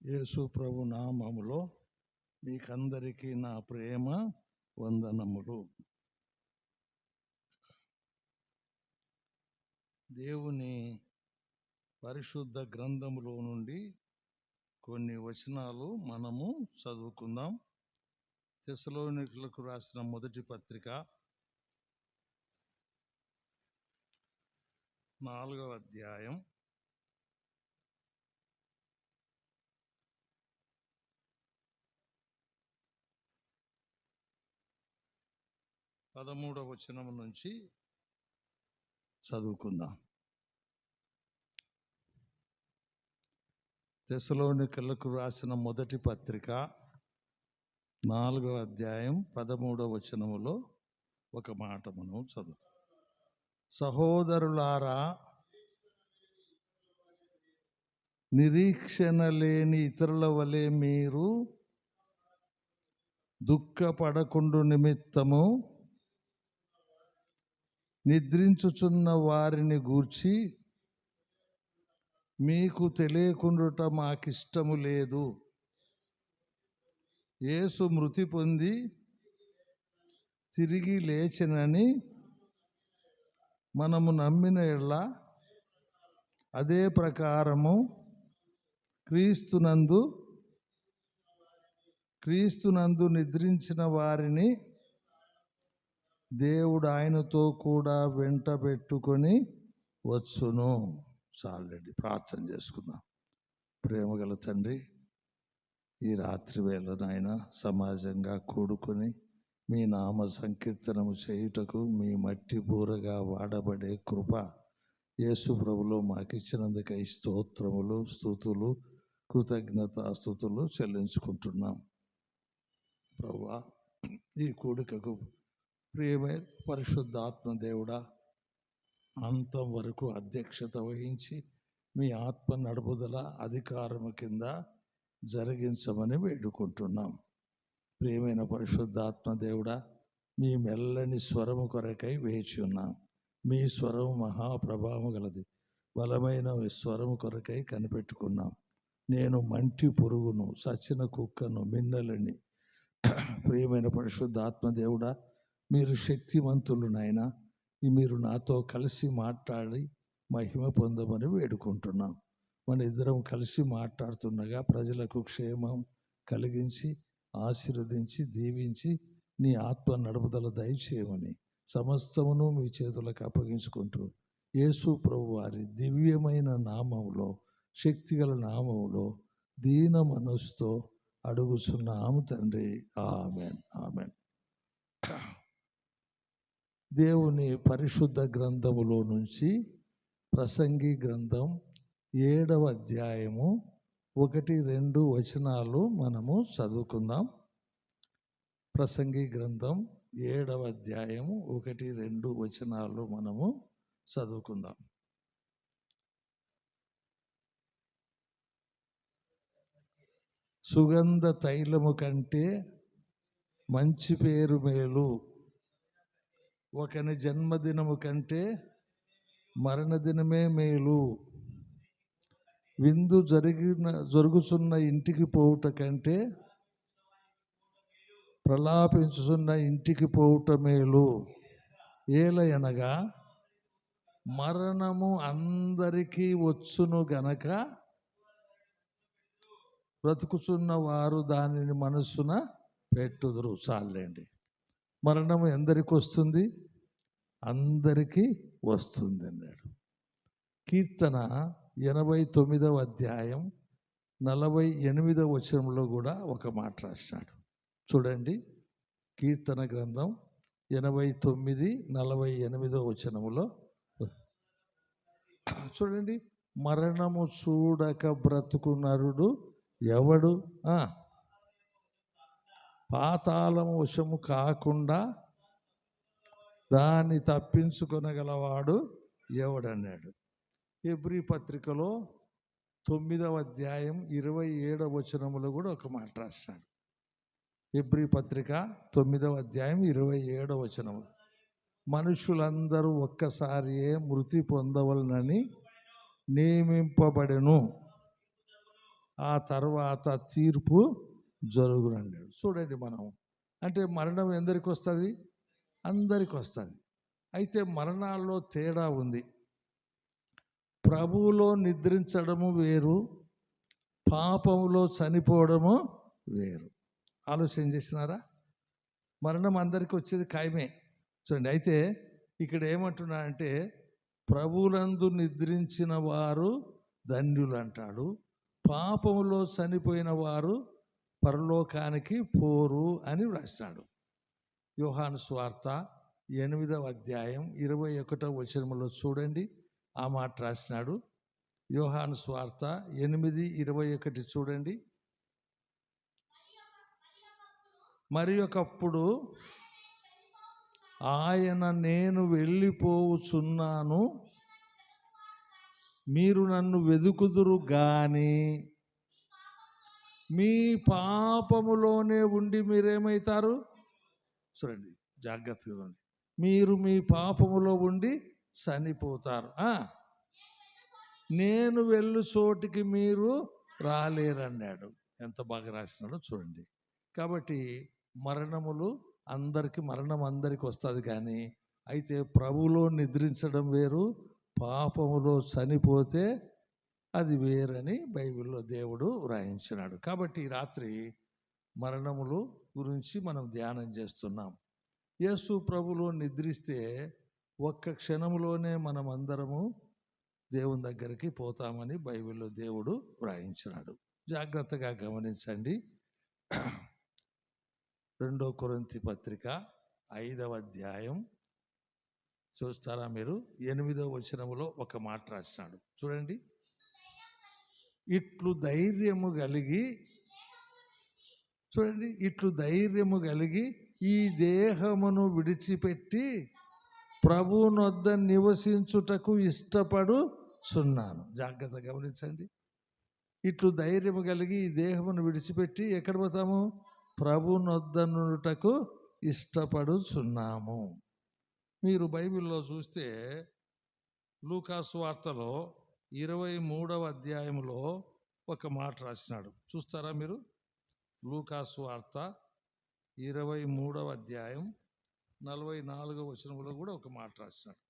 యేసు ప్రభు నామములో మీకందరికీ నా ప్రేమ వందనములు. దేవుని పరిశుద్ధ గ్రంథములో నుండి కొన్ని వచనాలు మనము చదువుకుందాం. తెస్సలోనికలకు రాసిన మొదటి పత్రిక 4వ అధ్యాయం 13వ వచనం నుంచి చదువుకుందాం. తెస్సలోనికలకు రాసిన మొదటి పత్రిక 4వ అధ్యాయం 13వ వచనములో ఒక మాట మనం చదువు. సహోదరులారా, నిరీక్షణ లేని ఇతరుల వలె మీరు దుఃఖపడకుండు నిమిత్తము నిద్రించుచున్న వారిని గూర్చి మీకు తెలియకుండుట మాకిష్టము లేదు. యేసు మృతి పొంది తిరిగి లేచెనని మనము నమ్మిన యెడల అదే ప్రకారము క్రీస్తునందు నిద్రించిన వారిని దేవుడు ఆయనతో కూడా వెంట పెట్టుకొని వచ్చును. చాలండి, ప్రార్థన చేసుకుందాం. ప్రేమగల తండ్రి, ఈ రాత్రి వేళ నాయన సమాజంగా కూడుకొని మీ నామ సంకీర్తనము చేయుటకు మీ మట్టి బూరగా వాడబడే కృప యేసు ప్రభులో మాకు ఇచ్చినందుకై స్తోత్రములు, స్తుతులు, కృతజ్ఞతాస్తుతులు చెల్లించుకుంటున్నాం. ప్రభువా, ఈ కూడికకు ప్రియమైన పరిశుద్ధాత్మ దేవుడా, అంతం వరకు అధ్యక్షత వహించి మీ ఆత్మ నడుపుదల అధికారము కింద జరిగించమని వేడుకుంటున్నాం. ప్రియమైన పరిశుద్ధాత్మ దేవుడా, మీ మెల్లని స్వరము కొరకై వేచి ఉన్నాం. మీ స్వరం మహాప్రభావం గలది. బలమైన స్వరము కొరకై కనిపెట్టుకున్నాం. నేను మంటి పురుగును, సచిన కుక్కను, మిన్నలని. ప్రియమైన పరిశుద్ధాత్మ దేవుడా, మీరు శక్తివంతులు నాయన. మీరు నాతో కలిసి మాట్లాడి మహిమ పొందమని వేడుకుంటున్నాం. మన ఇద్దరం కలిసి మాట్లాడుతుండగా ప్రజలకు క్షేమం కలిగించి, ఆశీర్వదించి, దీవించి నీ ఆత్మ నడుపుదల దయచేయమని సమస్తమును మీ చేతులకు అప్పగించుకుంటూ యేసు ప్రభు వారి దివ్యమైన నామములో, శక్తిగల నామములో దీన మనస్సుతో అడుగుచున్నాము తండ్రి. Amen, amen. దేవుని పరిశుద్ధ గ్రంథములో నుంచి ప్రసంగి గ్రంథం 7వ అధ్యాయము 1-2 వచనాలు మనము చదువుకుందాం. ప్రసంగి గ్రంథం 7వ అధ్యాయము 1-2 వచనాలు మనము చదువుకుందాం. సుగంధ తైలము కంటే మంచి పేరు మేలు, ఒకని జన్మదినము కంటే మరణదినమే మేలు. విందు జరుగుతున్న ఇంటికి పోవుట కంటే ప్రలాపించుతున్న ఇంటికి పోవుట మేలు. ఏలయనగా మరణము అందరికీ వచ్చును గనక బ్రతుకుచున్న వారు దానిని మనస్సున పెట్టుదురు. చాలండి. మరణం ఎందరికి వస్తుంది? అందరికీ వస్తుంది అన్నాడు. కీర్తన 89వ అధ్యాయం 48వ వచనంలో కూడా ఒక మాట రాశాడు. చూడండి, కీర్తన గ్రంథం 89:48వ వచనములో చూడండి. మరణము చూడక బ్రతుకు నరుడు ఎవడు? పాతాళము వశము కాకుండా దాన్ని తప్పించుకొనగలవాడు ఎవడన్నాడు. హెబ్రీ పత్రికలో 9వ అధ్యాయం 27వ వచనములో కూడా ఒక మాట రాశాడు. హెబ్రీ పత్రిక 9వ అధ్యాయం 27వ వచనము, మనుషులందరూ ఒక్కసారియే మృతి పొందవలనని నియమింపబడెను. ఆ తర్వాత తీర్పు జరుగునన్నాడు. చూడండి, మనం అంటే మరణం ఎందరికి వస్తుంది? అందరికి వస్తుంది. అయితే మరణాల్లో తేడా ఉంది. ప్రభువులో నిద్రించడము వేరు, పాపములో చనిపోవడము వేరు. ఆలోచన చేసినారా? మరణం అందరికీ వచ్చేది ఖాయమే. చూడండి, అయితే ఇక్కడ ఏమంటున్నా అంటే ప్రభువులందు నిద్రించిన వారు ధన్యులు అంటాడు, పాపములో చనిపోయిన వారు పరలోకానికి పోరు అని వ్రాసినాడు. యోహాను సువార్త 8వ అధ్యాయం 21వ వచనంలో చూడండి, ఆ మాట రాసినాడు. యోహాను సువార్త 8:21 చూడండి. మరి ఒకప్పుడు ఆయన, నేను వెళ్ళిపోవుచున్నాను, మీరు నన్ను వెదుకుదురు గాని మీ పాపములోనే ఉండి మీరేమవుతారు? చూడండి, జాగ్రత్తగా ఉండండి. మీరు మీ పాపములో ఉండి చనిపోతారు. నేను వెళ్ళు చోటికి మీరు రాలేరన్నాడు. ఎంత బాగా రాసినాడో చూడండి. కాబట్టి మరణం అందరికి వస్తుంది, కానీ అయితే ప్రభువులో నిద్రించడం వేరు, పాపములో చనిపోతే అది వేరని బైబిల్లో దేవుడు వ్రాయించినాడు. కాబట్టి ఈ రాత్రి మరణములు గురించి మనం ధ్యానం చేస్తున్నాం. యేసు ప్రభువులో నిద్రిస్తే ఒక్క క్షణంలోనే మనం అందరము దేవుని దగ్గరికి పోతామని బైబిల్లో దేవుడు వ్రాయించినాడు. జాగ్రత్తగా గమనించండి. 2 కొరింథీ పత్రిక 5వ అధ్యాయం చూస్తారా మీరు? 8వ వచనములో ఒక మాట రాసినాడు. చూడండి, ఇట్లు ధైర్యము కలిగి, చూడండి, ఇట్లు ధైర్యము కలిగి ఈ దేహమును విడిచిపెట్టి ప్రభువునొద్ద నివసించుటకు ఇష్టపడుచున్నాను. జాగ్రత్త గమనించండి. ఇట్లు ధైర్యము కలిగి ఈ దేహమును విడిచిపెట్టి ఎక్కడ పోతాము? ప్రభువునొద్ద నుండుటకు ఇష్టపడుచున్నాము. మీరు బైబిల్లో చూస్తే లూకా సువార్తలో 23వ అధ్యాయంలో ఒక మాట రాసినాడు. చూస్తారా మీరు? లూకా సువార్త 23వ అధ్యాయం 44వ వచనంలో కూడా ఒక మాట రాసినాడు.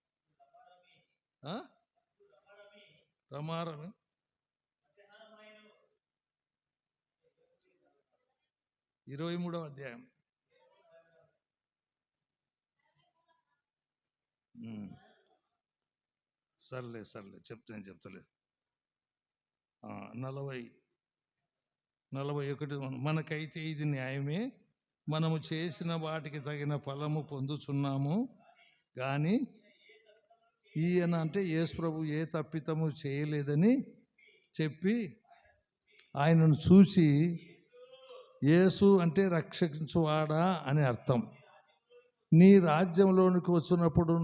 ప్రమారమే 23వ అధ్యాయం. సర్లే చెప్తలే 41. మనకైతే ఇది న్యాయమే, మనము చేసిన వాటికి తగిన ఫలము పొందుచున్నాము, కానీ ఈయన అంటే యేసు ప్రభు ఏ తప్పితము చేయలేదని చెప్పి ఆయనను చూసి, యేసు అంటే రక్షించువాడా అని అర్థం, నీ రాజ్యంలోనికి వచ్చినప్పుడు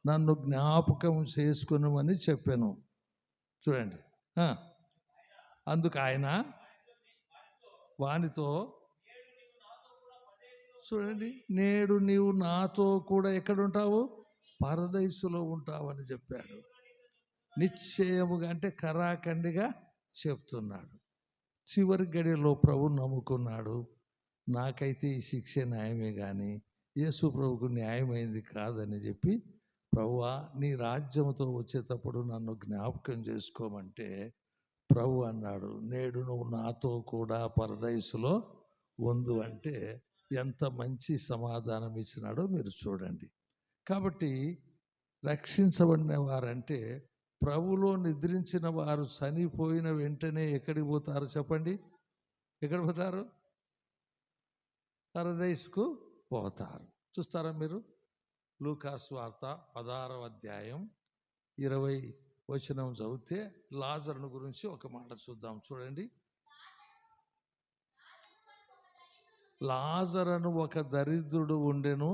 నన్ను జ్ఞాపకం చేసుకునమని చెప్పాను. చూడండి, అందుకు ఆయన వానితో, చూడండి, నేడు నీవు నాతో కూడా ఎక్కడుంటావు? పరదైసులో ఉంటావని చెప్పాడు. నిశ్చయముగా అంటే కరాఖండిగా చెప్తున్నాడు. చివరి గడియలో ప్రభు నమ్ముకున్నాడు, నాకైతే ఈ శిక్ష న్యాయమే కానీ యేసు ప్రభుకు న్యాయమైంది కాదని చెప్పి, ప్రభువా నీ రాజ్యంతో వచ్చేటప్పుడు నన్ను జ్ఞాపకం చేసుకోమంటే ప్రభు అన్నాడు, నేడు నువ్వు నాతో కూడా పరదైసులో ఉందు అంటే ఎంత మంచి సమాధానం ఇచ్చినాడో మీరు చూడండి. కాబట్టి రక్షించబడిన వారంటే ప్రభులో నిద్రించిన వారు చనిపోయిన వెంటనే ఎక్కడికి పోతారు చెప్పండి? ఎక్కడ పోతారు? పరదైసుకు పోతారు. చూస్తారా మీరు? లూకా సువార్త 16వ అధ్యాయం 20 వచనం చదివితే లాజరును గురించి ఒక మాట చూద్దాం. చూడండి, లాజరును ఒక దరిద్రుడు ఉండెను,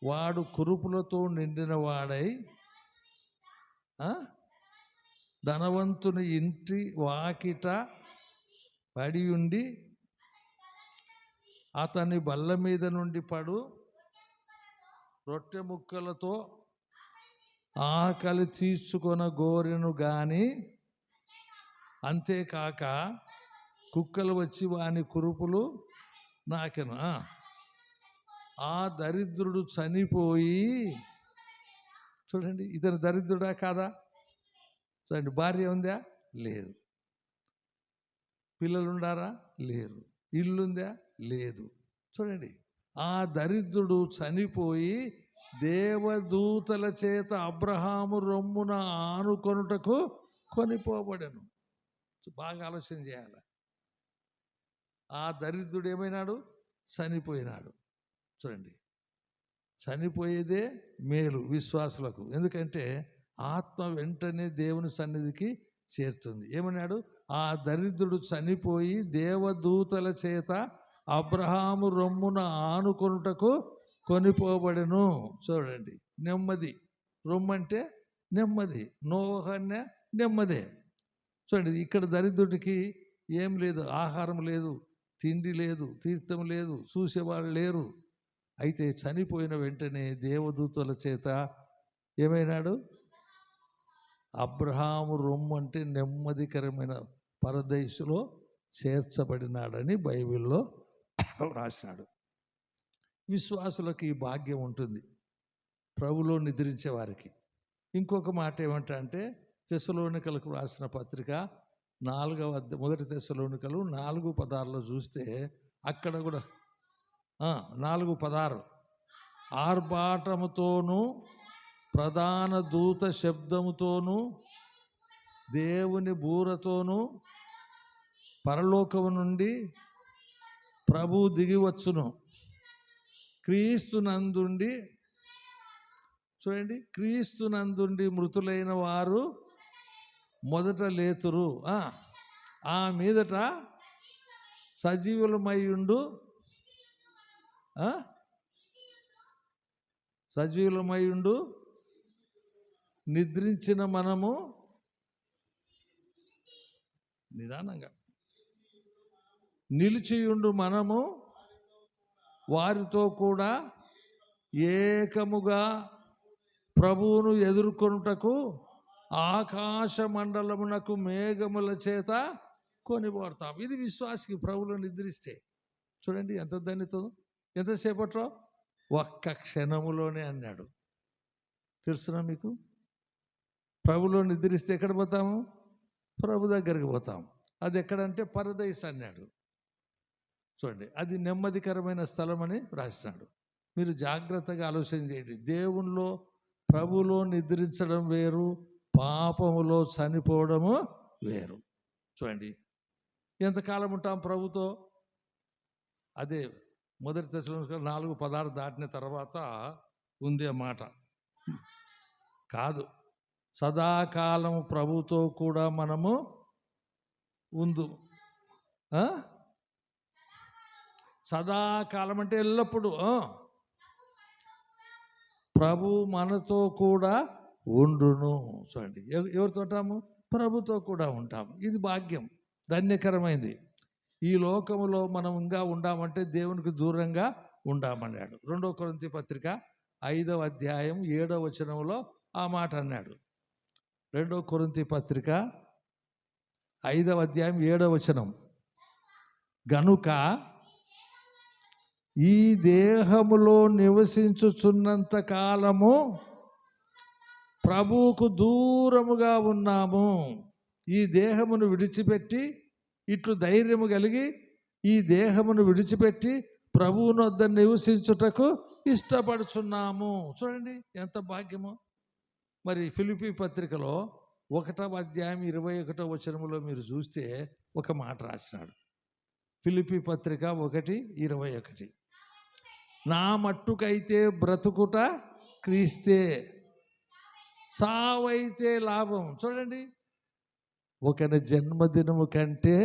వాడు కురుపులతో నిండిన వాడై ధనవంతుని ఇంటి వాకిట పడి ఉండి అతని బల్ల మీద నుండి పడు రొట్టె ముక్కలతో ఆకలి తీర్చుకొన గోరెను గాని అంతేకాక కుక్కలు వచ్చి వాని కురుపులు నాకెను. ఆ దరిద్రుడు చనిపోయి, చూడండి, ఇతను దరిద్రుడా కాదా? చూడండి, భార్య ఉందా? లేదు. పిల్లలు ఉండారా? లేరు. ఇల్లుందా? లేదు. చూడండి, ఆ దరిద్రుడు చనిపోయి దేవదూతల చేత అబ్రహాము రొమ్మున ఆనుకొనుటకు కొనిపోబడెను. బాగా ఆలోచన చేయాలి. ఆ దరిద్రుడు ఏమైనాడు? చనిపోయినాడు. చూడండి, చనిపోయేదే మేలు విశ్వాసులకు. ఎందుకంటే ఆత్మ వెంటనే దేవుని సన్నిధికి చేరుతుంది. ఏమన్నాడు? ఆ దరిద్రుడు చనిపోయి దేవదూతల చేత అబ్రహాము రొమ్మున ఆనుకొనుటకు కొనిపోబడెను. చూడండి, నెమ్మది. రొమ్మంటే నెమ్మది. నోవహన్న నెమ్మదే. చూడండి, ఇక్కడ దరిద్రుడికి ఏం లేదు, ఆహారం లేదు, తిండి లేదు, తీర్థం లేదు, చూసేవాళ్ళు లేరు. అయితే చనిపోయిన వెంటనే దేవదూతల చేత ఏమైనాడు? అబ్రహాము రొమ్ము అంటే నెమ్మదికరమైన పరదేశులో చేర్చబడినాడని బైబిల్లో రాసినాడు. విశ్వాసులకు ఈ భాగ్యం ఉంటుంది, ప్రభులో నిద్రించే వారికి. ఇంకొక మాట ఏమంటే తెస్సలోనికలకు రాసిన పత్రిక 1 తెస్సలోనికలు 4:16 చూస్తే అక్కడ కూడా 4:16 ఆర్భాటముతోనూ ప్రధాన దూత శబ్దముతోనూ దేవుని బూరతోనూ పరలోకము నుండి ప్రభు దిగివచ్చును. క్రీస్తునందుండి, చూడండి, క్రీస్తునందుండి మృతులైన వారు మొదట లేతురు. ఆ మీదట సజీవులమయ్యుండు నిద్రించిన మనము నిదానంగా నిలిచియుండు మనము వారితో కూడా ఏకముగా ప్రభువును ఎదుర్కొనుటకు ఆకాశ మండలమునకు మేఘముల చేత కొనిపోతాం. ఇది విశ్వాసికి ప్రభువులో నిద్రిస్తే. చూడండి ఎంత ధన్యత. ఎంతసేపట్లో? ఒక్క క్షణములోనే అన్నాడు. తెలుసునా మీకు? ప్రభులో నిద్రిస్తే ఎక్కడ పోతాము? ప్రభు దగ్గరికి పోతాం. అది ఎక్కడంటే పరదైస్ అన్నాడు. చూడండి, అది నెమ్మదికరమైన స్థలం అని రాసినాడు. మీరు జాగ్రత్తగా ఆలోచన చేయండి. దేవునిలో ప్రభులో నిద్రించడం వేరు, పాపములో చనిపోవడము వేరు. చూడండి, ఎంతకాలం ఉంటాం ప్రభుతో? అదే 1 తెస్సలోనికలు 4:16 దాటిన తర్వాత ఉంది ఆ మాట. కాదు, సదాకాలము ప్రభుతో కూడా మనము ఉందు. సదాకాలం అంటే ఎల్లప్పుడూ ప్రభు మనతో కూడా ఉండును. చూడండి, ఎవరితో ఉంటాము? ప్రభుతో కూడా ఉంటాము. ఇది భాగ్యం, ధన్యకరమైంది. ఈ లోకములో మనం ఇంకా ఉండామంటే దేవునికి దూరంగా ఉండామన్నాడు. 2 కొరింథీ పత్రిక 5వ అధ్యాయం 7వ వచనంలో ఆ మాట అన్నాడు. 2 కొరింథీ పత్రిక 5వ అధ్యాయం 7వ వచనం, గనుక ఈ దేహములో నివసించుచున్నంత కాలము ప్రభువుకు దూరముగా ఉన్నాము. ఈ దేహమును విడిచిపెట్టి, ఇట్లు ధైర్యము కలిగి ఈ దేహమును విడిచిపెట్టి ప్రభువునొద్ద నివసించుటకు ఇష్టపడుచున్నాము. చూడండి ఎంత భాగ్యము. మరి ఫిలిప్పీ పత్రికలో 1వ అధ్యాయం 21వ వచనములో మీరు చూస్తే ఒక మాట రాసినాడు. ఫిలిప్పీ పత్రిక 1:21, నా మట్టుకైతే బ్రతుకుట క్రీస్తే, సావైతే లాభం. చూడండి, ఒకరి జన్మదినము కంటే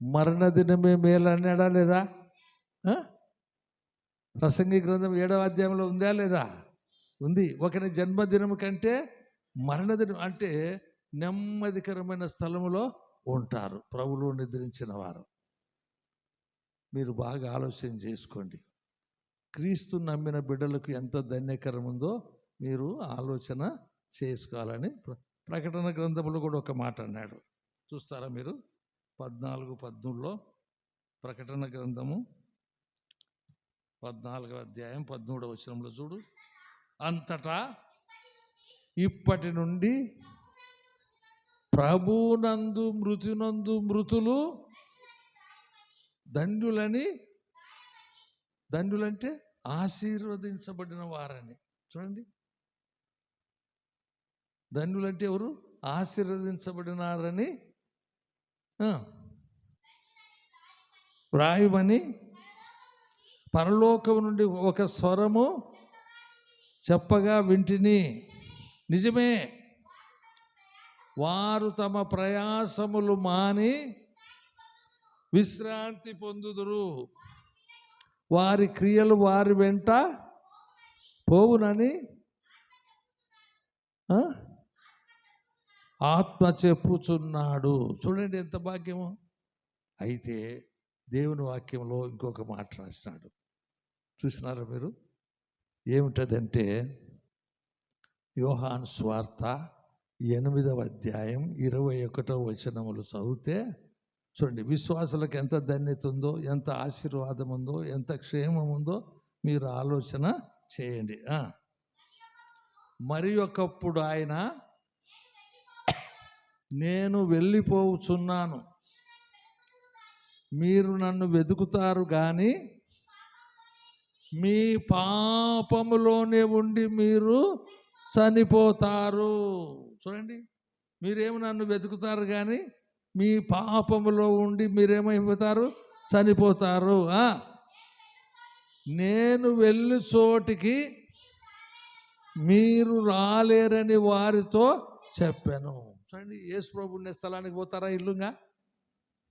మరణదినమే మేలు అన్నాడా లేదా? ప్రసంగి గ్రంథం 7వ అధ్యాయంలో ఉందా లేదా? ఉంది. ఒకరి జన్మదినము కంటే మరణదినం అంటే నెమ్మదికరమైన స్థలములో ఉంటారు ప్రభువులో నిద్రించిన వారు. మీరు బాగా ఆలోచన చేసుకోండి. క్రీస్తు నమ్మిన బిడ్డలకు ఎంత ధన్యకరం ఉందో మీరు ఆలోచన చేసుకోవాలని ప్రకటన గ్రంథంలో కూడా ఒక మాట అన్నాడు. చూస్తారా మీరు? 14:13లో ప్రకటన గ్రంథము 14వ అధ్యాయం 13వ వచనంలో చూడు. అంతటా ఇప్పటి నుండి ప్రభునందు మృతులు దండులంటే ఆశీర్వదించబడిన వారని. చూడండి, దండులంటే ఎవరు? ఆశీర్వదించబడినారని వ్రాయమని పరలోకం నుండి ఒక స్వరము చెప్పగా వింటిని. నిజమే, వారు తమ ప్రయాసములు మాని విశ్రాంతి పొందుదురు, వారి క్రియలు వారి వెంట పోవునని ఆత్మ చెప్పుచున్నాడు. చూడండి ఎంత భాగ్యము. అయితే దేవుని వాక్యంలో ఇంకొక మాట రాసినాడు, చూసినారా మీరు? ఏమిటదంటే యోహాను సువార్త 8వ అధ్యాయం 21వ వచనములు చదివితే చూడండి, విశ్వాసులకు ఎంత ధన్యత ఉందో, ఎంత ఆశీర్వాదం ఉందో, ఎంత క్షేమం ఉందో మీరు ఆలోచన చేయండి. మరి ఒకప్పుడు ఆయన, నేను వెళ్ళిపోవచ్చున్నాను, మీరు నన్ను వెతుకుతారు కానీ మీ పాపములోనే ఉండి మీరు చనిపోతారు. చూడండి, మీరేమో నన్ను వెతుకుతారు కానీ మీ పాపములో ఉండి మీరేమైపోతారు? చనిపోతారు. నేను వెళ్ళి చోటికి మీరు రాలేరని వారితో చెప్పాను. చూడండి, యేసు ప్రభు ఉండే స్థలానికి పోతారా? ఇల్లుగా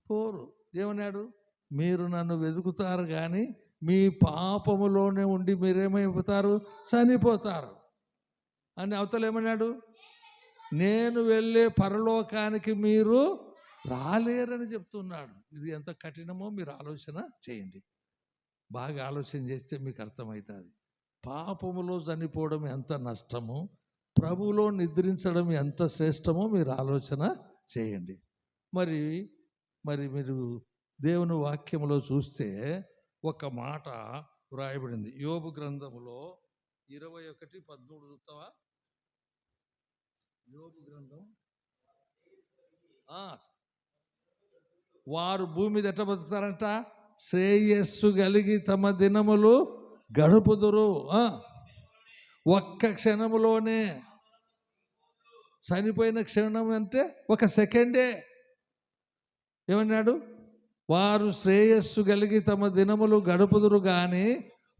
పోరు. ఏమన్నాడు? మీరు నన్ను వెతుకుతారు కానీ మీ పాపములోనే ఉండి మీరేమైపోతారు? చనిపోతారు అని. అవతల ఏమన్నాడు? నేను వెళ్ళే పరలోకానికి మీరు రాలేరని చెప్తున్నాడు. ఇది ఎంత కఠినమో మీరు ఆలోచన చేయండి. బాగా ఆలోచన చేస్తే మీకు అర్థమవుతుంది. పాపములో చనిపోవడం ఎంత నష్టమో, ప్రభువులో నిద్రించడం ఎంత శ్రేష్టమో మీరు ఆలోచన చేయండి. మరి మీరు దేవుని వాక్యములో చూస్తే ఒక మాట వ్రాయబడింది. యోబు గ్రంథములో 21:13 చూస్తావా? యోబు గ్రంథం. వారు భూమి మీద ఎట్లా బతుకుతారంట? శ్రేయస్సు కలిగి తమ దినములు గడుపుదురు. ఒక్క క్షణములోనే. చనిపోయిన క్షణం అంటే ఒక సెకండే. ఏమన్నాడు? వారు శ్రేయస్సు కలిగి తమ దినములు గడుపుదురు కానీ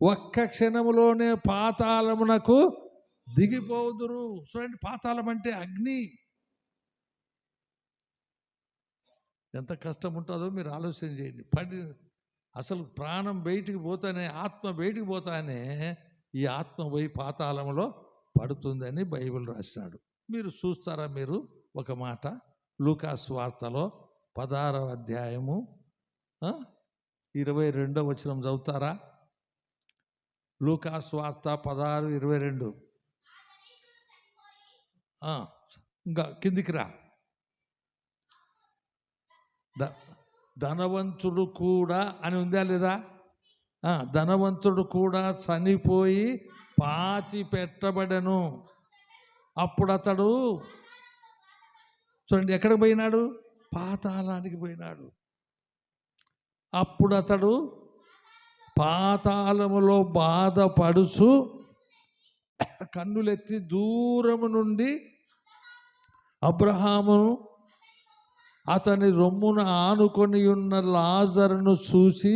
ఒక్క క్షణములోనే పాతాళమునకు దిగిపోదురు. చూడండి, పాతాళం అంటే అగ్ని. ఎంత కష్టం ఉంటుందో మీరు ఆలోచన చేయండి. అసలు ప్రాణం బయటికి పోతానే, ఆత్మ బయటికి పోతానే ఈ ఆత్మ పోయి పాతాళంలో పడుతుందని బైబిల్ రాసినాడు. మీరు చూస్తారా? మీరు ఒక మాట లూకా సువార్తలో 16వ అధ్యాయము 22వ వచనం చదువుతారా? లూకా సువార్త 16:22. ఇంకా కిందికి రా. ధనవంతుడు కూడా అని ఉందా లేదా? ధనవంతుడు కూడా చనిపోయి పాతి పెట్టబడను. అప్పుడు అతడు చూడండి ఎక్కడికి పోయినాడు? పాతాళానికి పోయినాడు. అప్పుడు అతడు పాతాళములో బాధపడుచు కన్నులెత్తి దూరము నుండి అబ్రహామును అతని రొమ్మున ఆనుకొని ఉన్న లాజరును చూసి,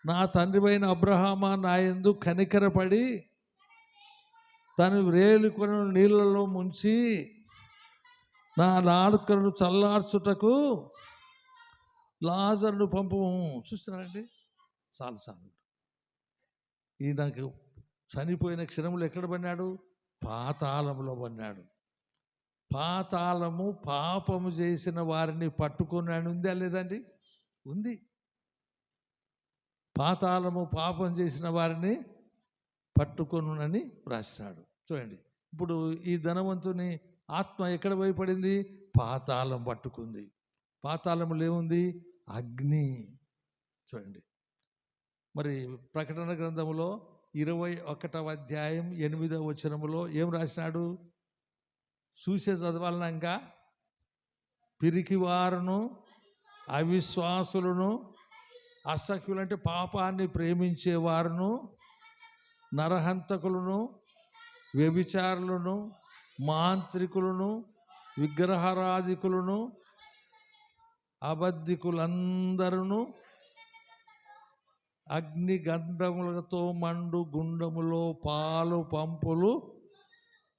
నా తండ్రివైన అబ్రహామా, నా యందు కనికరపడి తన వ్రేలుకొని నీళ్ళలో ముంచి నా నాలుకను చల్లార్చుటకు లాజరును పంపు. చూస్తున్నారండి, చాలు. ఈయనకు చనిపోయిన క్షణములు ఎక్కడ పడినాడు? పాతాళంలో పడినాడు. పాతాళము పాపము చేసిన వారిని పట్టుకున్నాడు. ఉందా లేదండి? ఉంది. పాతాళము పాపం చేసిన వారిని పట్టుకొనునని రాశాడు. చూడండి, ఇప్పుడు ఈ ధనవంతుని ఆత్మ ఎక్కడ భయపడింది? పాతాళం పట్టుకుంది. పాతాళంలో ఏముంది? అగ్ని. చూడండి, మరి ప్రకటన గ్రంథంలో 21వ అధ్యాయం 8వ వచనములో ఏం రాసినాడు? చూసే చదవాలనంగా, పిరికివారును, అవిశ్వాసులను, అసఖ్యులు అంటే పాపాన్ని ప్రేమించేవారును, నరహంతకులను, వ్యభిచారులను, మాంత్రికులను, విగ్రహారాధికులను, అబద్ధికులందరూ అగ్ని గంధములతో మండు గుండములో పాలు పంపులు.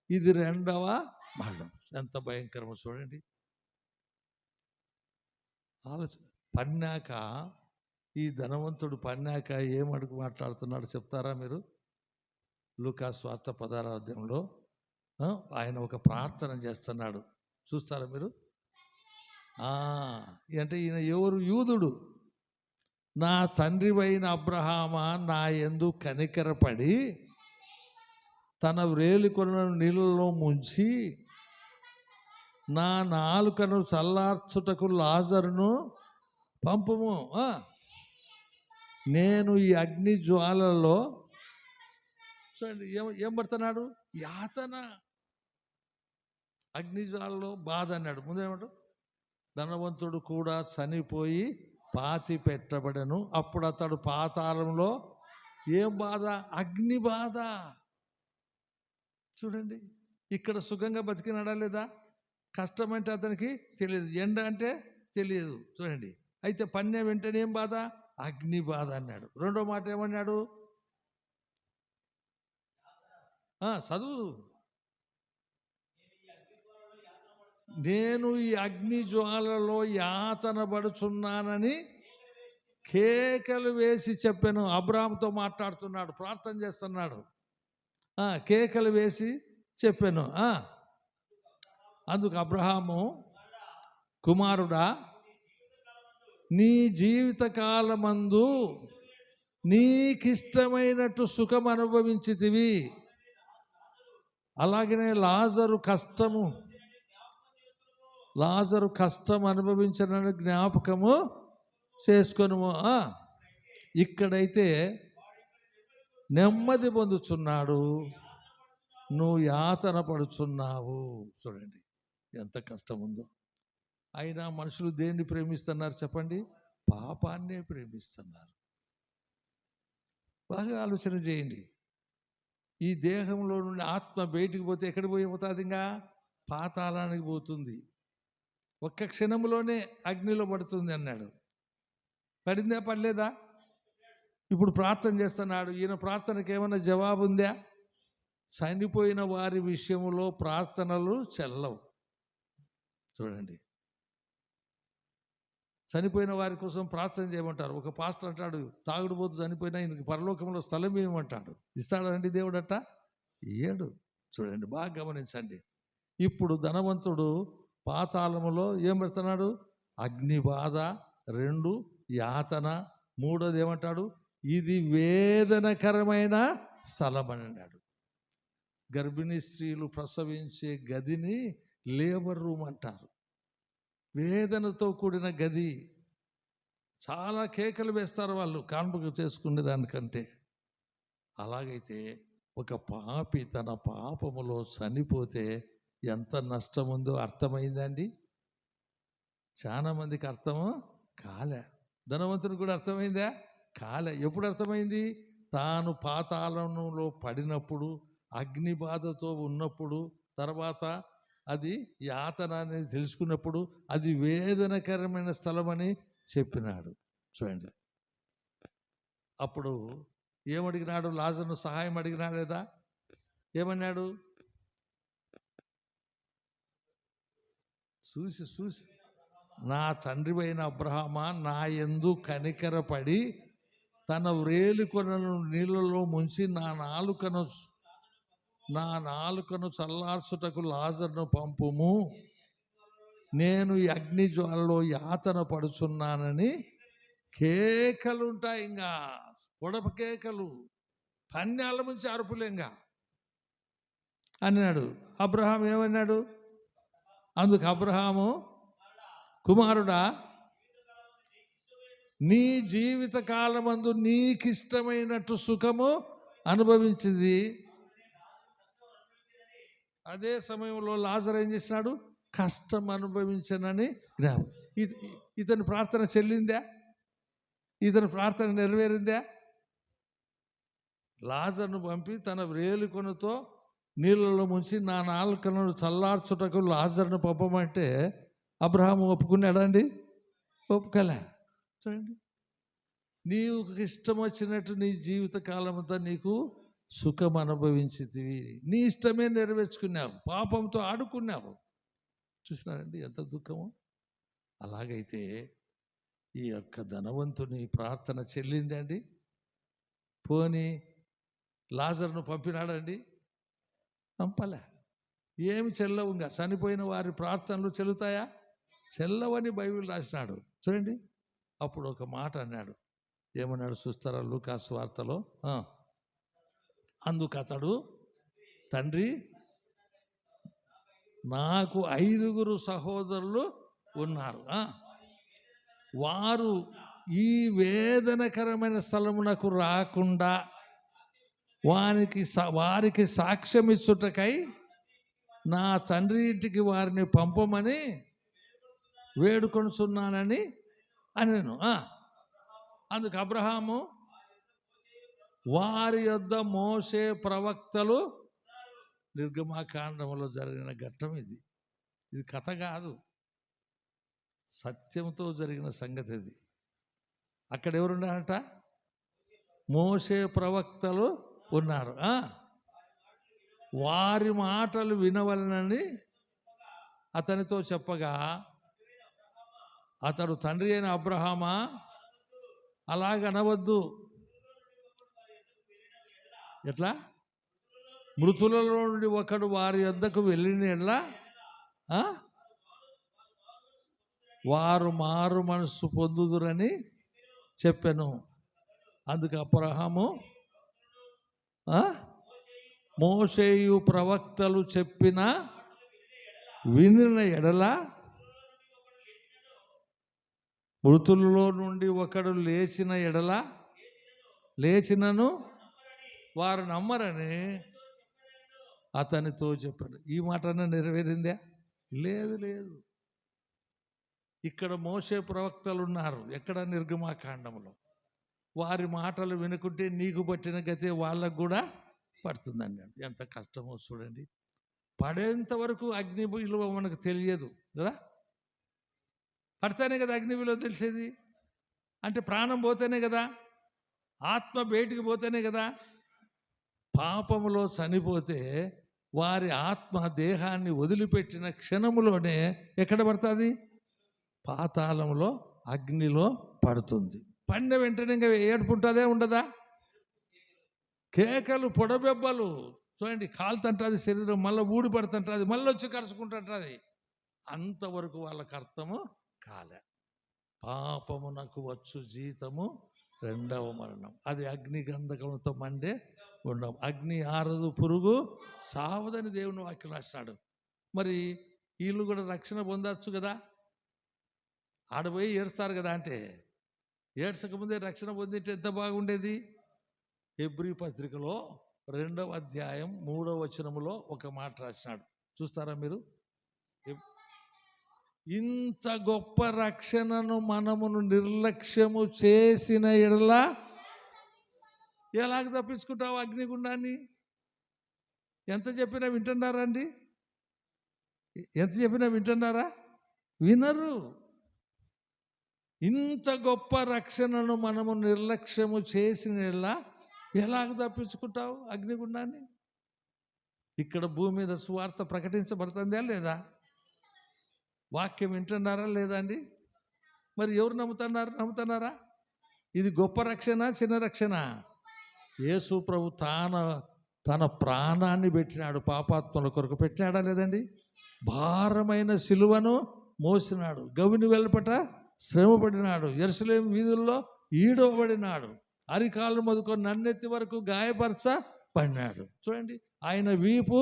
ఇది 2వ మరణం. ఎంత భయంకరమో చూడండి. ఆలోచన పన్నాక, ఈ ధనవంతుడు పన్నాక ఏమడుగు మాట్లాడుతున్నాడు చెప్తారా మీరు? లూకా సువార్త 16వ అధ్యాయంలో ఆయన ఒక ప్రార్థన చేస్తున్నాడు, చూస్తారా మీరు? అంటే ఈయన ఎవరు? యూదుడు. నా తండ్రివైన అబ్రహామా, నా యందు కనికరపడి తన వ్రేలికొనను నీళ్ళలో ముంచి నా నాలుకను చల్లార్చుటకు లాజరును పంపుము. నేను ఈ అగ్ని జ్వాలలో, చూడండి ఏం పడుతున్నాడు? యాతన. అగ్ని జ్వాలలో బాధ అన్నాడు. ముందేమంటాడు? ధనవంతుడు కూడా చనిపోయి పాతి పెట్టబడను. అప్పుడు అతడు పాతాళంలో ఏం బాధ? అగ్ని బాధ. చూడండి, ఇక్కడ సుఖంగా బతికినాడా లేదా? కష్టం అంటే అతనికి తెలియదు, ఎండ అంటే తెలియదు. చూడండి, అయితే పన్నే వెంటనే ఏం బాధ? అగ్ని బాధ అన్నాడు. 2వ మాట ఏమన్నాడు? చదువు. నేను ఈ అగ్ని జ్వాలలో యాతన పడుచున్నానని కేకలు వేసి చెప్పాను. అబ్రాహాముతో మాట్లాడుతున్నాడు, ప్రార్థన చేస్తున్నాడు. కేకలు వేసి చెప్పాను. అందుకు అబ్రహాము, కుమారుడా, నీ జీవితకాలమందు నీకిష్టమైనట్టు సుఖం అనుభవించితివి, అలాగనే లాజరు కష్టం అనుభవించనని జ్ఞాపకము చేసుకొనుము. ఇక్కడైతే నెమ్మది పొందుచున్నాడు, నువ్వు యాతన పడుచున్నావు. చూడండి ఎంత కష్టం ఉందో. అయినా మనుషులు దేన్ని ప్రేమిస్తున్నారు చెప్పండి? పాపాన్నే ప్రేమిస్తున్నారు. బాగా ఆలోచన చేయండి. ఈ దేహంలో నుండి ఆత్మ బయటికి పోతే ఎక్కడికి పోతుంది? ఇంకా పాతాళానికి పోతుంది. ఒక్క క్షణంలోనే అగ్నిలో పడుతుంది అన్నాడు. పడిందా? పడలేదా? ఇప్పుడు ప్రార్థన చేస్తున్నాడు. ఈయన ప్రార్థనకి ఏమైనా జవాబు ఉందా? చనిపోయిన వారి విషయంలో ప్రార్థనలు చెల్లవు. చూడండి, చనిపోయిన వారి కోసం ప్రార్థన చేయమంటారు. ఒక పాస్టర్ అంటాడు, తాగుడుపోతూ చనిపోయినా ఈయనకి పరలోకంలో స్థలం ఏమంటాడు. ఇస్తాడండి దేవుడట? ఇయ్యడు. చూడండి, బాగా గమనించండి. ఇప్పుడు ధనవంతుడు పాతాళములో ఏం పెడుతున్నాడు? అగ్ని బాధ. 2 యాతన. 3వది ఏమంటాడు? ఇది వేదనకరమైన స్థలం అని అన్నాడు. గర్భిణీ స్త్రీలు ప్రసవించే గదిని లేబర్ రూమ్ అంటారు. వేదనతో కూడిన గది. చాలా కేకలు వేస్తారు వాళ్ళు కాన్పుక చేసుకునే దానికంటే. అలాగైతే ఒక పాపి తన పాపములో చనిపోతే ఎంత నష్టం ఉందో అర్థమైందండి. చాలా మందికి అర్థము కాలే. ధనవంతునికి కూడా అర్థమైందా? కాలే. ఎప్పుడు అర్థమైంది? తాను పాతాళంలో పడినప్పుడు, అగ్ని బాధతో ఉన్నప్పుడు, తర్వాత అది యాతన అనేది తెలుసుకున్నప్పుడు అది వేదనకరమైన స్థలం అని చెప్పినాడు. చూడండి, అప్పుడు ఏమడిగినాడు? లాజరును సహాయం అడిగినాడు లేదా? ఏమన్నాడు? చూసి నా తండ్రివైన అబ్రహామా, నా యందు కనికరపడి తన వ్రేలికొనను నీళ్ళలో ముంచి నా నాలుకను చల్లార్చుటకు లాజరును పంపుము, నేను ఈ అగ్ని జ్వాలలో యాతన పడుచున్నానని కేకలుంటాయి. ఇంకా పొడప కేకలు, పన్యాల నుంచి అరుపులేంగా అన్నాడు. అబ్రహాం ఏమన్నాడు? అందుకు అబ్రహాము, కుమారుడా, నీ జీవిత కాలమందు నీకిష్టమైనట్టు సుఖము అనుభవించింది. అదే సమయంలో లాజరు ఏం చేసినాడు? కష్టం అనుభవించనని జ్ఞాపకం. ఇతని ప్రార్థన చెల్లిందా? ఇతని ప్రార్థన నెరవేరిందా? లాజరును పంపి తన వేలుకొనతో నీళ్ళలో ముంచి నా నాలుకలను చల్లార్చుటకు లాజరును పంపమంటే అబ్రహాము ఒప్పుకున్నాడండి? ఒప్పుకోలే. చూడండి, నీవు ఇష్టం వచ్చినట్టు నీ జీవిత కాలమంతా నీకు సుఖం అనుభవించితివి, నీ ఇష్టమే నెరవేర్చుకున్నావు, పాపంతో ఆడుకున్నావు. చూసినారండి ఎంత దుఃఖము? అలాగైతే ఈ యొక్క ధనవంతుని ప్రార్థన చెల్లిందండి? పోనీ లాజరును పంపినాడండి? పంపలే. ఏమి చెల్లవు. ఇంకా చనిపోయిన వారి ప్రార్థనలు చెల్లుతాయా? చెల్లవని బైబిల్ రాసినాడు. చూడండి, అప్పుడు ఒక మాట అన్నాడు. ఏమన్నాడు చూస్తారా? లూకాసు వార్తలో, అందుకు అతడు, తండ్రి, నాకు 5 సహోదరులు ఉన్నారు, వారు ఈ వేదనకరమైన స్థలమునకు రాకుండా వారికి సాక్ష్యం ఇచ్చుటకై నా తండ్రి ఇంటికి వారిని పంపమని వేడుకొనుచున్నానని అనెను. అందుకు అబ్రహాము, వారి యొద్ద మోషే ప్రవక్తలు, నిర్గమాకాండంలో జరిగిన ఘట్టం ఇది. ఇది కథ కాదు, సత్యంతో జరిగిన సంగతి ఇది. అక్కడ ఎవరున్నారట? మోషే ప్రవక్తలు ఉన్నారు. వారి మాటలు వినవలనని అతనితో చెప్పగా, అతడు, తండ్రి అయిన అబ్రహామా, అలాగనవద్దు. ఎట్లా? మృతులలో నుండి ఒకడు వారి వద్దకు వెళ్ళిన ఎట్లా వారు మారు మనస్సు పొందుదురని చెప్పాను. అందుకు అబ్రహాము, మోషేయు ప్రవక్తలు చెప్పిన వినిన ఎడల మృతులలో నుండి ఒకడు లేచినను వారు నమ్మరని అతనితో చెప్పారు. ఈ మాటన నెరవేరిందా? లేదు. ఇక్కడ మోషే ప్రవక్తలు ఉన్నారు. ఎక్కడ? నిర్గమాకాండంలో. వారి మాటలు వినుకుంటే నీకు పట్టిన గతే వాళ్ళకు కూడా పడుతుందన్నాడు. ఎంత కష్టమో చూడండి. పడేంత వరకు అగ్ని విలువ మనకు తెలియదు కదా. పడితేనే కదా అగ్ని విలువ తెలిసేది. అంటే ప్రాణం పోతేనే కదా, ఆత్మ బయటికి పోతేనే కదా. పాపములో చనిపోతే వారి ఆత్మ దేహాన్ని వదిలిపెట్టిన క్షణములోనే ఎక్కడ పడుతుంది? పాతాళంలో, అగ్నిలో పడుతుంది. పడిన వెంటనే ఇంకా ఏడుపుంటుందే, ఉండదా? కేకలు, పొడబెబ్బలు. చూడండి, కాలుతుంటుంది శరీరం, మళ్ళీ ఊడి పడుతుంటుంది, మళ్ళీ వచ్చి కరుచుకుంటుంటుంది. అంతవరకు వాళ్ళకి అర్థము కాలే. పాపమునకు వచ్చు జీతము రెండవ మరణం. అది అగ్ని గంధకంతో మండే ఉండం. అగ్ని ఆరదు, పురుగు సావదని దేవుని వాక్యం రాస్తాడు. మరి వీళ్ళు కూడా రక్షణ పొందవచ్చు కదా. ఆడపోయి ఏడుస్తారు కదా. అంటే ఏడ్చకముందే రక్షణ పొందితే ఎంత బాగుండేది. హెబ్రీ పత్రికలో 2వ అధ్యాయం 3వ వచనములో ఒక మాట రాసినాడు. చూస్తారా మీరు? ఇంత గొప్ప రక్షణను మనమును నిర్లక్ష్యము చేసిన ఎడల ఎలాగ తప్పించుకుంటావు అగ్నిగుండాన్ని? ఎంత చెప్పినా వింటున్నారా అండి? ఎంత చెప్పినా వింటున్నారా? వినరు. ఇంత గొప్ప రక్షణను మనము నిర్లక్ష్యము చేసిన ఎడల ఎలాగ తప్పించుకుంటావు అగ్నిగుండాన్ని? ఇక్కడ భూమి మీద సువార్త ప్రకటించబడుతుందా లేదా? వాక్యం వింటున్నారా లేదా అండి? మరి ఎవరు నమ్ముతున్నారా? ఇది గొప్ప రక్షణ, చిన్న రక్షణ? యేసు ప్రభు తన ప్రాణాన్ని పెట్టినాడు, పాపాత్మల కొరకు పెట్టినాడా లేదండి? భారమైన సిలువను మోసినాడు, గవిని వెలుపట శ్రమపడినాడు, యెరూషలేము వీధుల్లో ఈడవబడినాడు, అరికాలు మొదలుకొని నన్నెత్తి వరకు గాయపరచబడినాడు. చూడండి, ఆయన వీపు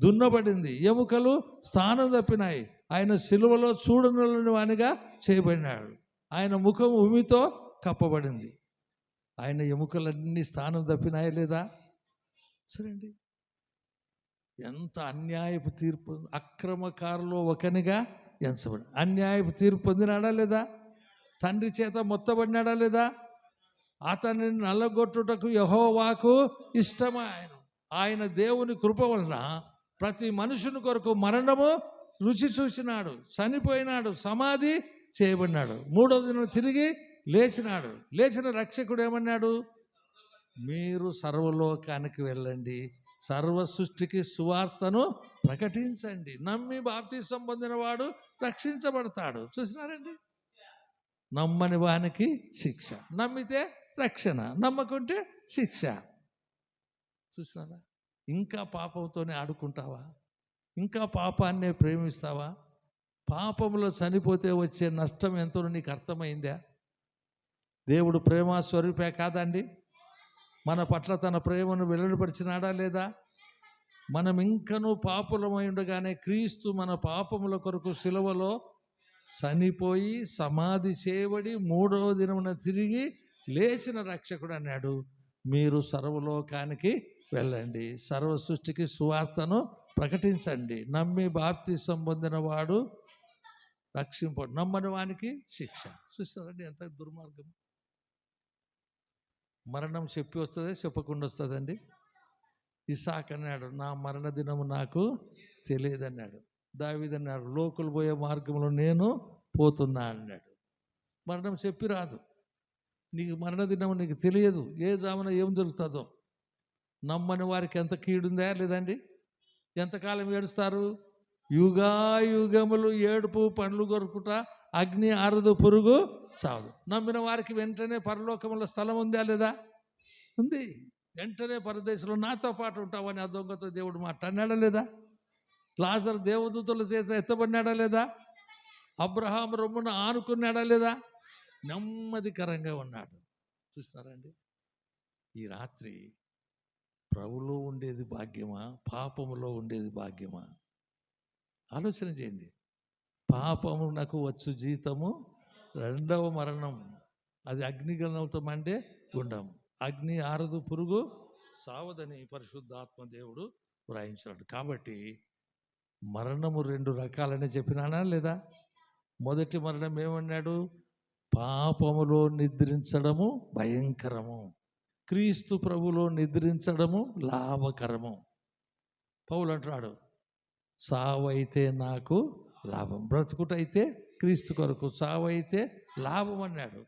దున్నబడింది, ఎముకలు స్థానం తప్పినాయి, ఆయన సిలువలో చూడనులని వానిగా చేయబడినాడు. ఆయన ముఖం ఉమితో కప్పబడింది. ఆయన ఎముకలన్నీ స్థానం తప్పినాయా లేదా? చూడండి ఎంత అన్యాయపు తీర్పు. అక్రమకారులో ఒకనిగా ఎంచబడి అన్యాయపు తీర్పు పొందినాడా లేదా? తండ్రి చేత మొత్తబడినాడా లేదా? అతనిని నల్లగొట్టుటకు యెహోవాకు ఇష్టమా. ఆయన దేవుని కృప వలన ప్రతి మనుషుని కొరకు మరణము రుచి చూసినాడు, చనిపోయినాడు, సమాధి చేయబడినాడు, మూడవ దినం తిరిగి లేచినాడు. లేచిన రక్షకుడు ఏమన్నాడు? మీరు సర్వలోకానికి వెళ్ళండి, సర్వ సృష్టికి సువార్తను ప్రకటించండి, నమ్మి బాప్తిసం పొందిన వాడు రక్షించబడతాడు. చూసినారండి, నమ్మని వానికి శిక్ష, నమ్మితే రక్షణ, నమ్మకుంటే శిక్ష. చూసినారా? ఇంకా పాపంతోనే ఆడుకుంటావా? ఇంకా పాపాన్నే ప్రేమిస్తావా? పాపంలో చనిపోతే వచ్చే నష్టం ఎంతో నీకు అర్థమైందా? దేవుడు ప్రేమ స్వరూపే కాదండి? మన పట్ల తన ప్రేమను వెల్లడిపరిచినాడా లేదా? మనం ఇంకనూ పాపులమై ఉండగానే క్రీస్తు మన పాపముల కొరకు సిలువలో చనిపోయి సమాధి చేయబడి మూడవ దినమున తిరిగి లేచిన రక్షకుడు అన్నాడు, మీరు సర్వలోకానికి వెళ్ళండి, సర్వ సృష్టికి సువార్తను ప్రకటించండి, నమ్మి బాప్తిసం పొందిన వాడు రక్షింపడు, నమ్మని వానికి శిక్ష. చూస్తారండి ఎంత దుర్మార్గం. మరణం చెప్పి వస్తుందే చెప్పకుండా వస్తుందండి? ఇస్సాకు అన్నాడు, నా మరణ దినము నాకు తెలియదన్నాడు. దావీదు అన్నాడు, లోకులు పోయే మార్గంలో నేను పోతున్నా అన్నాడు. మరణం చెప్పి రాదు. నీకు మరణ దినం నీకు తెలియదు, ఏ జామున ఏం జరుగుతుందో. నమ్మని వారికి ఎంత కీడుందా లేదండి? ఎంతకాలం ఏడుస్తారు? యుగాయుగములు ఏడుపు, పండ్లు కొరుకుట, అగ్ని ఆరదు, పురుగు చావదు. నమ్మిన వారికి వెంటనే పరలోకములో స్థలం ఉందా లేదా? ఉంది. వెంటనే పరదేశంలో నాతో పాటు ఉంటావని ఆ దొంగతో దేవుడు మాట్లాడినాడా లేదా? లాజరు దేవదూతల చేత ఎత్తబడినాడా లేదా? అబ్రహాం రొమ్మున ఆనుకున్నాడా లేదా? నెమ్మదికరంగా ఉన్నాడు. చూస్తున్నారండి, ఈ రాత్రి ప్రభులో ఉండేది భాగ్యమా, పాపములో ఉండేది భాగ్యమా? ఆలోచన చేయండి. పాపమునకు వచ్చు జీతము రెండవ మరణం, అది అగ్నిగణంతో మండే గుండం, అగ్ని ఆరదు, పురుగు సావదని పరిశుద్ధాత్మ దేవుడు వ్రాయించాడు. కాబట్టి మరణము రెండు రకాలని చెప్పినానా లేదా? మొదటి మరణం ఏమన్నాడు? పాపములో నిద్రించడము భయంకరము, క్రీస్తు ప్రభులో నిద్రించడము లాభకరము. పౌలు అంటున్నాడు, సావైతే నాకు లాభం, బ్రతుకుటైతే క్రీస్తు కొరకు, సావైతే లాభం అన్నాడు.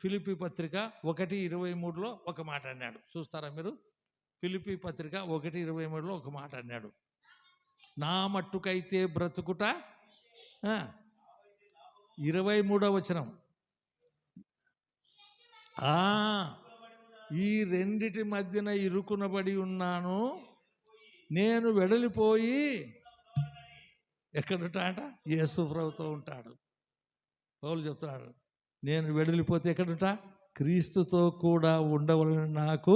ఫిలిప్పీ పత్రిక 1:23లో ఒక మాట అన్నాడు. చూస్తారా మీరు? ఫిలిప్పీ పత్రిక 1:23లో ఒక మాట అన్నాడు, నా మట్టుకైతే బ్రతుకుట. 23వ వచనం, ఈ రెండిటి మధ్యన ఇరుకునబడి ఉన్నాను, నేను వెడలిపోయి ఎక్కడుంటాట? యేసు ప్రభుతో ఉంటాడు. పౌలు చెప్తున్నాడు, నేను వెడలిపోతే ఎక్కడుంటా? క్రీస్తుతో కూడా ఉండవలని నాకు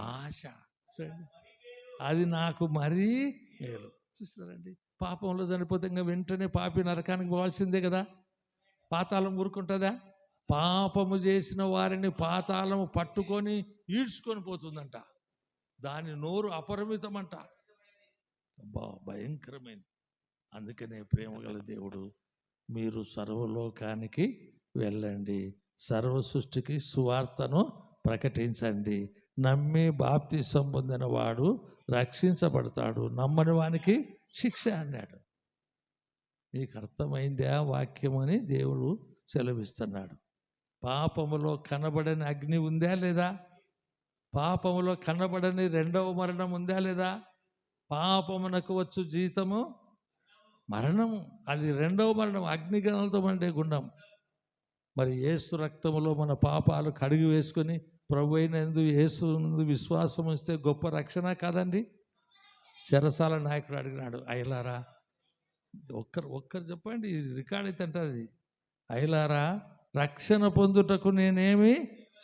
ఆశ. అది నాకు మరీ మేలు. చూస్తున్నారండి, పాపంలో చనిపోతే ఇంకా వెంటనే పాపి నరకానికి పోవాల్సిందే కదా. పాతాళం ఊరుకుంటుందా? పాపము చేసిన వారిని పాతాళము పట్టుకొని ఈడ్చుకొని పోతుందంట. దాని నోరు అపరిమితమంట. భయంకరమైంది. అందుకనే ప్రేమగల దేవుడు, మీరు సర్వలోకానికి వెళ్ళండి, సర్వ సృష్టికి సువార్తను ప్రకటించండి, నమ్మి బాప్తిసం పొందిన వాడు రక్షించబడతాడు, నమ్మని వానికి శిక్ష అన్నాడు. నీకు అర్థమైందా వాక్యం అని దేవుడు సెలవిస్తున్నాడు. పాపములో కనబడని అగ్ని ఉందా లేదా? పాపములో కనబడని రెండవ మరణం ఉందా లేదా? పాపమునకు వచ్చు జీతము మరణము, అది రెండవ మరణం, అగ్నిగణలతో మండే గుండం. మరి యేసు రక్తములో మన పాపాలు కడిగి వేసుకొని ప్రభు అయిన యేసు విశ్వాసం ఉంచితే గొప్ప రక్షణ కాదండి? చెరసాల నాయకుడు అడిగినాడు, అయ్యలారా, ఒక్కరు చెప్పండి, రికార్డ్ అయితే అంటది, అయ్యలారా రక్షణ పొందుటకు నేనేమి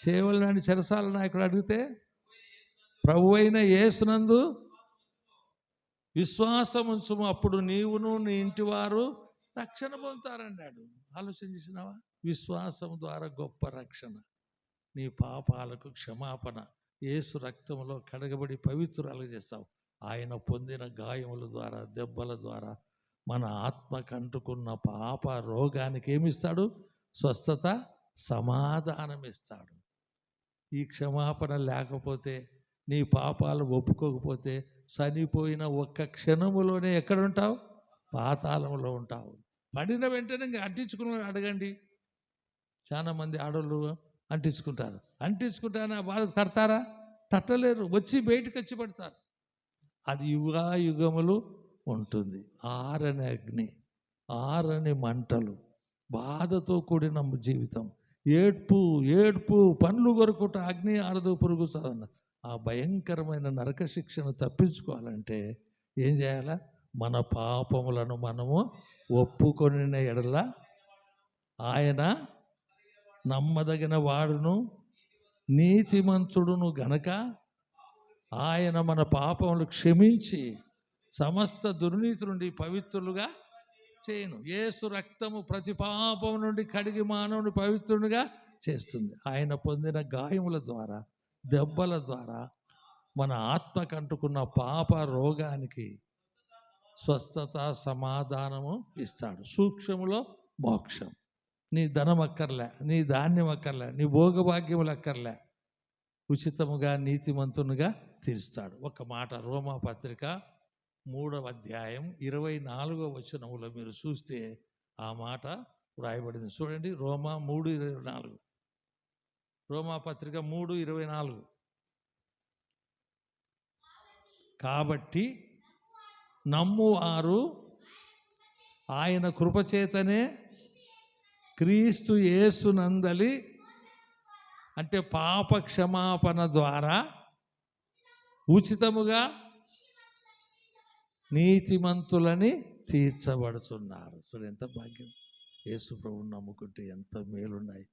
చేయవలనని చెరసాల నాయకుడు అడిగితే, ప్రభు అయిన యేసునందు విశ్వాసం ఉంచుము, అప్పుడు నీవును నీ ఇంటి వారు రక్షణ పొందుతారన్నాడు. ఆలోచన చేసినావా? విశ్వాసం ద్వారా గొప్ప రక్షణ, నీ పాపాలకు క్షమాపణ, యేసు రక్తంలో కడగబడి పవిత్రాలు చేస్తావు. ఆయన పొందిన గాయముల ద్వారా, దెబ్బల ద్వారా మన ఆత్మకు అంటుకున్న పాప రోగానికి ఏమిస్తాడు? స్వస్థత, సమాధానం ఇస్తాడు. ఈ క్షమాపణ లేకపోతే, నీ పాపాలు ఒప్పుకోకపోతే, చనిపోయిన ఒక్క క్షణములోనే ఎక్కడుంటావు? పాతాళంలో ఉంటావు. పడిన వెంటనే ఇంకా అంటించుకుని అడగండి. చాలామంది ఆడవాళ్ళు అంటించుకుంటారు. అంటించుకుంటారని ఆ బాధకు తడతారా? తట్టలేరు. వచ్చి బయటకు వచ్చి పడతారు. అది యుగాయుగములు ఉంటుంది. ఆరని అగ్ని, ఆరని మంటలు, బాధతో కూడిన జీవితం, ఏడ్పు ఏడ్పు, పండ్లు కొరుకుట, అగ్ని ఆరదు పురుగు సాధన. ఆ భయంకరమైన నరక శిక్షను తప్పించుకోవాలంటే ఏం చేయాలా? మన పాపములను మనము ఒప్పుకొనిన ఎడల ఆయన నమ్మదగిన వాడును నీతిమంతుడును గనక ఆయన మన పాపములు క్షమించి సమస్త దుర్నీతి నుండి పవిత్రులుగా చేయను. యేసు రక్తము ప్రతి పాపం నుండి కడిగి మానవుని పవిత్రునిగా చేస్తుంది. ఆయన పొందిన గాయముల ద్వారా, దెబ్బల ద్వారా మన ఆత్మకు అంటుకున్న పాప రోగానికి స్వస్థత, సమాధానము ఇస్తాడు. సూక్ష్మములో మోక్షం. నీ ధనం అక్కర్లే, నీ ధాన్యం అక్కర్లే, నీ భోగభాగ్యములు అక్కర్లే, ఉచితముగా నీతిమంతునిగా తీరుస్తాడు. ఒక మాట రోమా పత్రిక 3వ అధ్యాయం 24వ వచనములో మీరు చూస్తే ఆ మాట వ్రాయబడింది. చూడండి, రోమా 3:24. రోమా పత్రిక 3:24. కాబట్టి నమ్మువారు ఆయన కృపచేతనే క్రీస్తు యేసునందలి, అంటే పాప క్షమాపణ ద్వారా ఉచితముగా నీతిమంతులని తీర్చబడుతున్నారు. చూడు ఎంత భాగ్యం. యేసు ప్రభువుని నమ్ముకుంటే ఎంత మేలున్నాయి.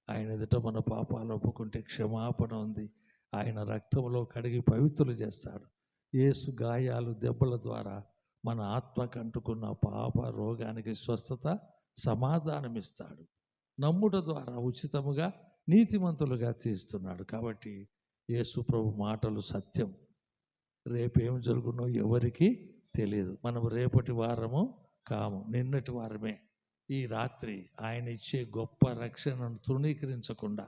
ఆయన ఎదుట మన పాపాలు ఒప్పుకుంటే క్షమాపణ ఉంది. ఆయన రక్తంలో కడిగి పవిత్రులు చేస్తాడు. యేసు గాయాలు, దెబ్బల ద్వారా మన ఆత్మకు అంటుకున్న పాప రోగానికి స్వస్థత, సమాధానం ఇస్తాడు. నమ్ముట ద్వారా ఉచితముగా నీతిమంతులుగా తీస్తున్నాడు. కాబట్టి యేసు ప్రభు మాటలు సత్యం. రేపేం జరుగునో ఎవరికి తెలియదు. మనం రేపటి వారము కాము, నిన్నటి వారమే. ఈ రాత్రి ఆయన ఇచ్చే గొప్ప రక్షణను తృణీకరించకుండా,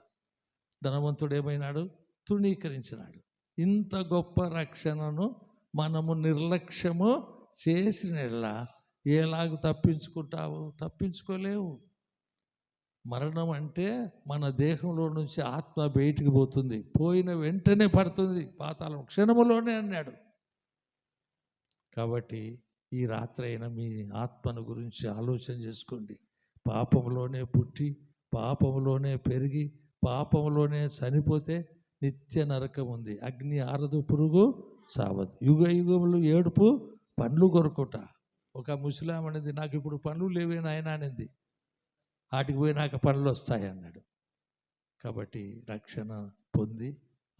ధనవంతుడు ఏమైనాడు? తృణీకరించినాడు. ఇంత గొప్ప రక్షణను మనము నిర్లక్ష్యము చేసినలా ఎలాగ తప్పించుకుంటావు? తప్పించుకోలేవు. మరణం అంటే మన దేహంలో నుంచి ఆత్మ బయటికి పోతుంది, పోయిన వెంటనే పడుతుంది పాతాళం, క్షణములోనే అన్నాడు. కాబట్టి ఈ రాత్రి అయినా మీ ఆత్మను గురించి ఆలోచన చేసుకోండి. పాపంలోనే పుట్టి, పాపంలోనే పెరిగి, పాపంలోనే చనిపోతే నిత్య నరకం ఉంది. అగ్ని ఆరదు, పురుగు సావదు. యుగ యుగములు ఏడుపు, పండ్లు కొరుకుట. ఒక ముసలాం అనేది, నాకు ఇప్పుడు పనులు లేవే నాయన అనేది. వాటికి పోయి నాకు పనులు వస్తాయి అన్నాడు. కాబట్టి రక్షణ పొంది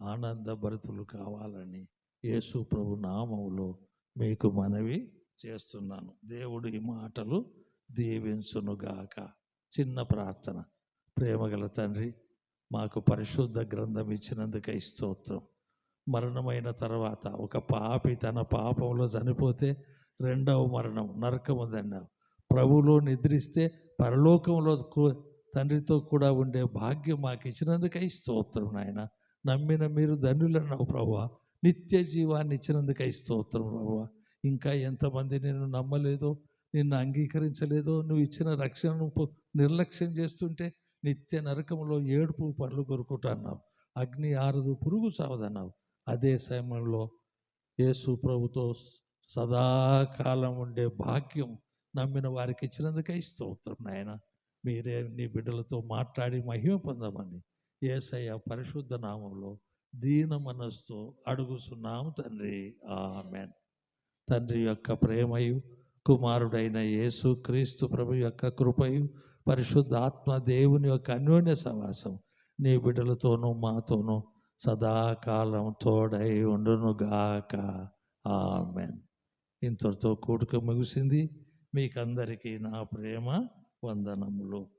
ఆనంద భరితులు కావాలని యేసు ప్రభు నామములో మీకు మనవి చేస్తున్నాను. దేవుడు ఈ మాటలు దీవించునుగాక. చిన్న ప్రార్థన. ప్రేమగల తండ్రి, మాకు పరిశుద్ధ గ్రంథం ఇచ్చినందుకై స్తోత్రం. మరణమైన తర్వాత ఒక పాపి తన పాపంలో చనిపోతే రెండవ మరణం నరకం ఉందన్నావు. ప్రభువులో నిద్రిస్తే పరలోకంలో తండ్రితో కూడా ఉండే భాగ్యం మాకు ఇచ్చినందుకై స్తోత్రం నాయన. నమ్మిన మీరు ధన్యులన్నావు ప్రభువా. నిత్య జీవాన్ని ఇచ్చినందుకై స్తోత్రం ప్రభువా. ఇంకా ఎంతమంది నిన్ను నమ్మలేదో, నిన్ను అంగీకరించలేదో, నువ్వు ఇచ్చిన రక్షణను నిర్లక్ష్యం చేస్తుంటే నిత్య నరకంలో ఏడుపు, పండ్లు కొరుకుతా అన్నావు. అగ్ని ఆరదు, పురుగు సావదన్నావు. అదే సమయంలో యేసు ప్రభుతో సదాకాలం ఉండే భాగ్యం నమ్మిన వారికి ఇచ్చినందుకై స్తోత్రం నాయన. మీరే నీ బిడ్డలతో మాట్లాడి మహిమ పొందమని యేసయ్య పరిశుద్ధ నామంలో దీన మనస్సుతో అడుగుచున్నాము తండ్రి. ఆమేన్. తండ్రి యొక్క ప్రేమయు, కుమారుడైన యేసు క్రీస్తు ప్రభు యొక్క కృపయు, పరిశుద్ధ ఆత్మ దేవుని యొక్క అన్యోన్య సహవాసం నీ బిడ్డలతోనూ మాతోనూ సదాకాలం తోడై ఉండునుగాక. ఆమేన్. ఇంతటితో కూడుక ముగిసింది. మీకందరికీ నా ప్రేమ వందనములు.